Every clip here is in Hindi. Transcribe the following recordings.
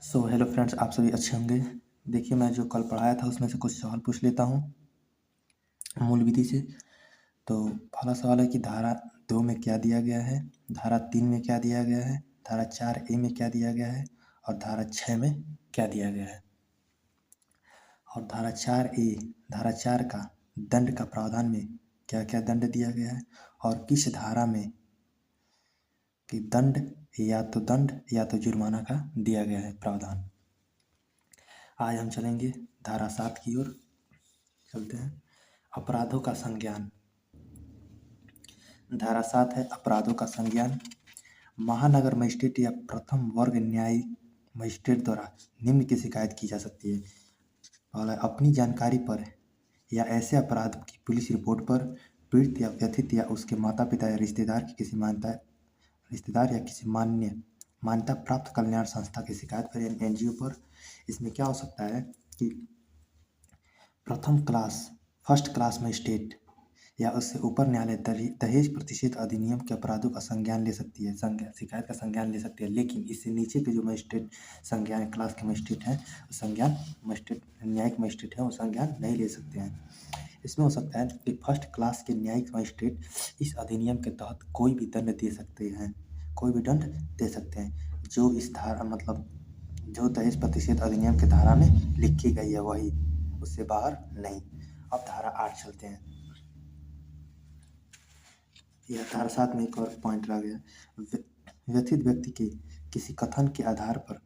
सो हेलो फ्रेंड्स, आप सभी अच्छे होंगे। देखिए, मैं जो कल पढ़ाया था उसमें से कुछ सवाल पूछ लेता हूँ मूल विधि से। तो पहला सवाल है कि धारा 2 में क्या दिया गया है, धारा 3 में क्या दिया गया है, धारा 4A में क्या दिया गया है और धारा 6 में क्या दिया गया है। और धारा 4 का दंड का प्रावधान में क्या क्या दंड दिया गया है और किस धारा में कि दंड या तो जुर्माना का दिया गया है प्रावधान। आज हम चलेंगे धारा 7 की ओर। चलते हैं। अपराधों का संज्ञान। धारा 7 है अपराधों का संज्ञान। महानगर मजिस्ट्रेट या प्रथम वर्ग न्यायिक मजिस्ट्रेट द्वारा निम्न की शिकायत की जा सकती है। पहला, अपनी जानकारी पर या ऐसे अपराध की पुलिस रिपोर्ट पर पीड़ित या व्यथित या उसके माता पिता या रिश्तेदार या किसी मान्यता प्राप्त कल्याण संस्था की शिकायत पर या एनजीओ पर। इसमें क्या हो सकता है कि फर्स्ट क्लास मजिस्ट्रेट या उससे ऊपर न्यायालय दहेज प्रतिषेध अधिनियम के अपराधों का संज्ञान ले सकती है, शिकायत का संज्ञान ले सकती है। लेकिन इससे नीचे के जो मजिस्ट्रेट संज्ञान क्लास के मजिस्ट्रेट हैं, न्यायिक मजिस्ट्रेट हैं, वो संज्ञान नहीं ले सकते हैं। इसमें हो सकता है कि फर्स्ट क्लास के न्यायिक मजिस्ट्रेट इस अधिनियम के तहत कोई भी दंड दे सकते हैं, जो इस धारा जो दहेज प्रतिषेध अधिनियम की धारा में लिखी गई है वही, उससे बाहर नहीं। अब धारा 8 चलते हैं। यह धारा 7 में एक और पॉइंट रह गया। व्यथित व्यक्ति के किसी कथन के आधार पर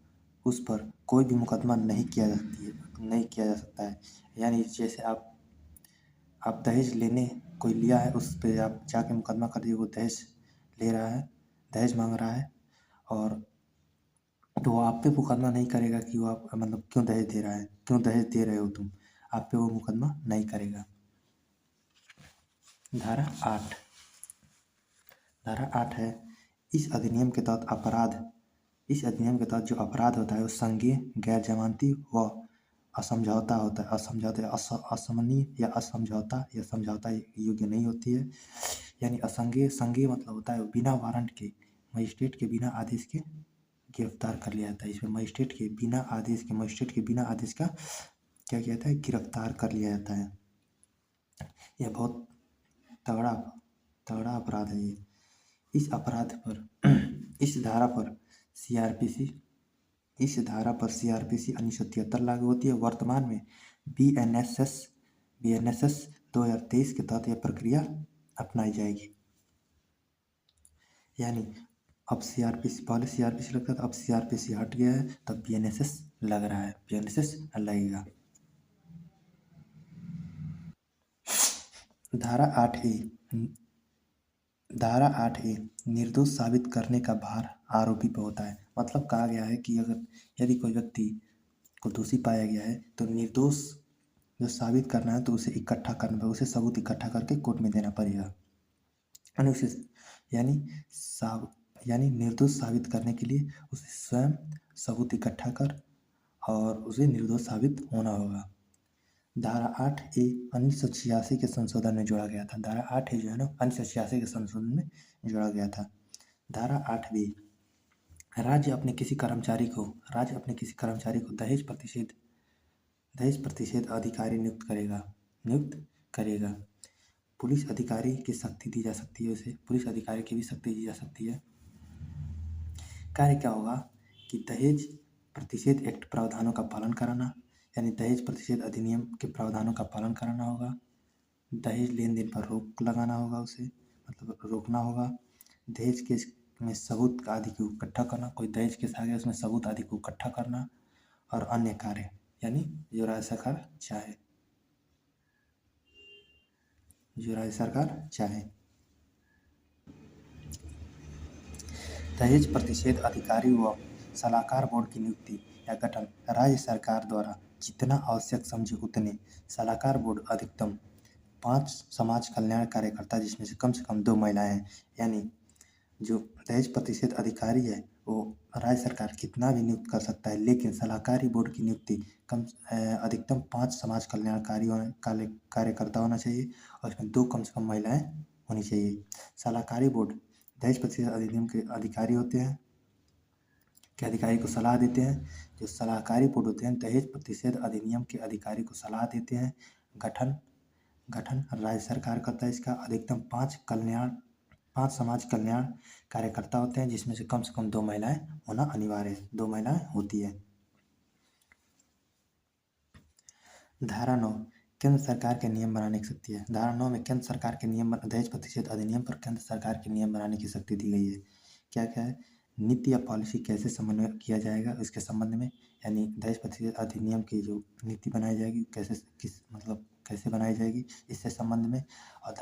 उस पर कोई भी मुकदमा नहीं किया जा सकता है। यानी जैसे आप दहेज लेने कोई लिया है, उस पे आप जाके मुकदमा कर दिए, वो दहेज ले रहा है, दहेज मांग रहा है, और तो वो आप पे मुकदमा नहीं करेगा कि वो आप क्यों दहेज दे रहा है, क्यों दहेज दे रहे हो तुम, आप पे वो मुकदमा नहीं करेगा। धारा 8 है इस अधिनियम के तहत जो अपराध होता है वो संज्ञेय, गैर जमानती व असमझौता होता है। असमनीय या समझौता योग्य नहीं होती है। यानी संज्ञेय मतलब होता है बिना वारंट के, मजिस्ट्रेट के बिना आदेश के गिरफ्तार कर लिया जाता है। इसमें मजिस्ट्रेट के बिना आदेश का क्या किया जाता है, गिरफ्तार कर लिया जाता है। यह बहुत तगड़ा अपराध है ये। इस धारा पर सीआरपीसी 1973 लागू होती है। वर्तमान में बीएनएसएस 2023 के तहत यह प्रक्रिया अपनाई जाएगी। यानी अब पहले सीआरपीसी लगता था, अब सीआरपीसी हट गया है, तब बीएनएसएस लग रहा है, बीएनएसएस लगेगा। धारा 8A निर्दोष साबित करने का भार आरोपी पर होता है। मतलब कहा गया है कि यदि कोई व्यक्ति को दोषी पाया गया है तो निर्दोष जो साबित करना है तो उसे सबूत इकट्ठा करके कोर्ट में देना पड़ेगा। यानी निर्दोष साबित करने के लिए उसे स्वयं सबूत इकट्ठा कर और उसे निर्दोष साबित होना होगा। धारा 8A 1986 के संशोधन में जोड़ा गया था। धारा 8A जो है ना 1986 के संशोधन में जोड़ा गया था। धारा 8B राज्य अपने किसी कर्मचारी को दहेज प्रतिषेध अधिकारी नियुक्त करेगा। पुलिस अधिकारी की शक्ति दी जा सकती है, उसे पुलिस अधिकारी की भी शक्ति दी जा सकती है। कार्य क्या होगा कि दहेज प्रतिषेध एक्ट प्रावधानों का पालन कराना, यानी दहेज प्रतिषेध अधिनियम के प्रावधानों का पालन कराना होगा। दहेज लेन देन पर रोक लगाना होगा, उसे रोकना होगा। दहेज केस में सबूत आदि को इकट्ठा करना, कोई दहेज केस आ गया उसमें सबूत आदि को इकट्ठा करना, और अन्य कार्य यानी जो राज्य सरकार चाहे। दहेज प्रतिषेध अधिकारी व सलाहकार बोर्ड की नियुक्ति या गठन राज्य सरकार द्वारा जितना आवश्यक समझे उतने। सलाहकार बोर्ड अधिकतम 5 समाज कल्याण कार्यकर्ता जिसमें से कम 2 महिलाएं हैं। यानी जो दहेज प्रतिषेध अधिकारी है वो राज्य सरकार कितना भी नियुक्त कर सकता है, लेकिन सलाहकारी बोर्ड की नियुक्ति अधिकतम 5 समाज कार्यकर्ता होना चाहिए और इसमें 2 कम से कम महिलाएं होनी चाहिए। सलाहकारी बोर्ड दहेज प्रतिषेध अधिनियम के अधिकारी होते हैं। के अधिकारी को सलाह देते हैं। जो सलाहकारी बोर्ड होते हैं दहेज प्रतिषेध अधिनियम के अधिकारी को सलाह देते हैं। गठन गठन राज्य सरकार करता है इसका। अधिकतम 5 समाज कल्याण कार्यकर्ता होते हैं, जिसमें से कम 2 महिलाएं होना अनिवार्य है, 2 महिलाएं होती है। धारा 9 केंद्र सरकार के नियम बनाने की शक्ति है। धारा 9 में केंद्र सरकार के नियम दहेज प्रतिषेध अधिनियम पर केंद्र सरकार के नियम बनाने की शक्ति दी गई है। क्या क्या है? नीति या पॉलिसी कैसे समन्वय किया जाएगा इसके संबंध में, यानी दहेज प्रतिषेध अधिनियम की जो नीति बनाई जाएगी कैसे बनाई जाएगी इससे संबंध में। और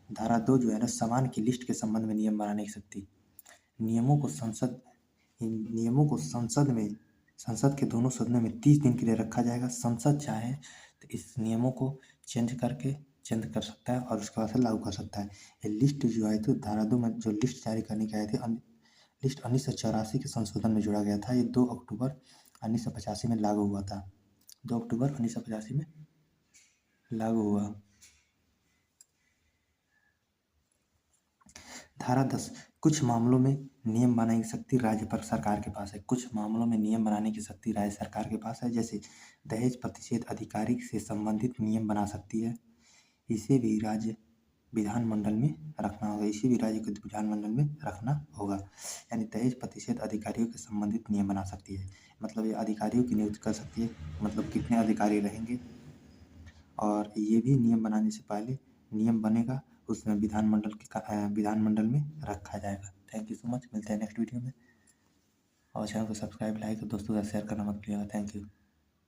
धारा 2 जो है ना, समान की लिस्ट के संबंध में नियम बनाने की शक्ति। नियमों को संसद के दोनों सदनों में 30 दिन के लिए रखा जाएगा। संसद चाहे तो इस नियमों को चेंज कर सकता है और उसके बाद से लागू कर सकता है। ये लिस्ट जो आई थी धारा 2 में, जो लिस्ट जारी करने की आई थी, लिस्ट 1984 के संशोधन में जोड़ा गया था। ये 2 अक्टूबर 1985 में लागू हुआ था। 2 अक्टूबर 1985 में लागू हुआ। धारा 10 कुछ मामलों में नियम बनाने की शक्ति राज्य पर सरकार के पास है। कुछ मामलों में नियम बनाने की शक्ति राज्य सरकार के पास है, जैसे दहेज प्रतिषेध अधिकारी से संबंधित नियम बना सकती है। इसे भी राज्य विधानमंडल में रखना होगा। यानी दहेज प्रतिषेध अधिकारियों के संबंधित नियम बना सकती है, मतलब ये अधिकारियों की नियुक्ति कर सकती है, मतलब कितने अधिकारी रहेंगे। और ये भी नियम बनाने से पहले नियम बनेगा, उसमें विधानमंडल में रखा जाएगा। थैंक यू सो मच, मिलते हैं नेक्स्ट वीडियो में। और चैनल को सब्सक्राइब, लाइक और दोस्तों के साथ शेयर करना मत भूलिएगा। Thank you.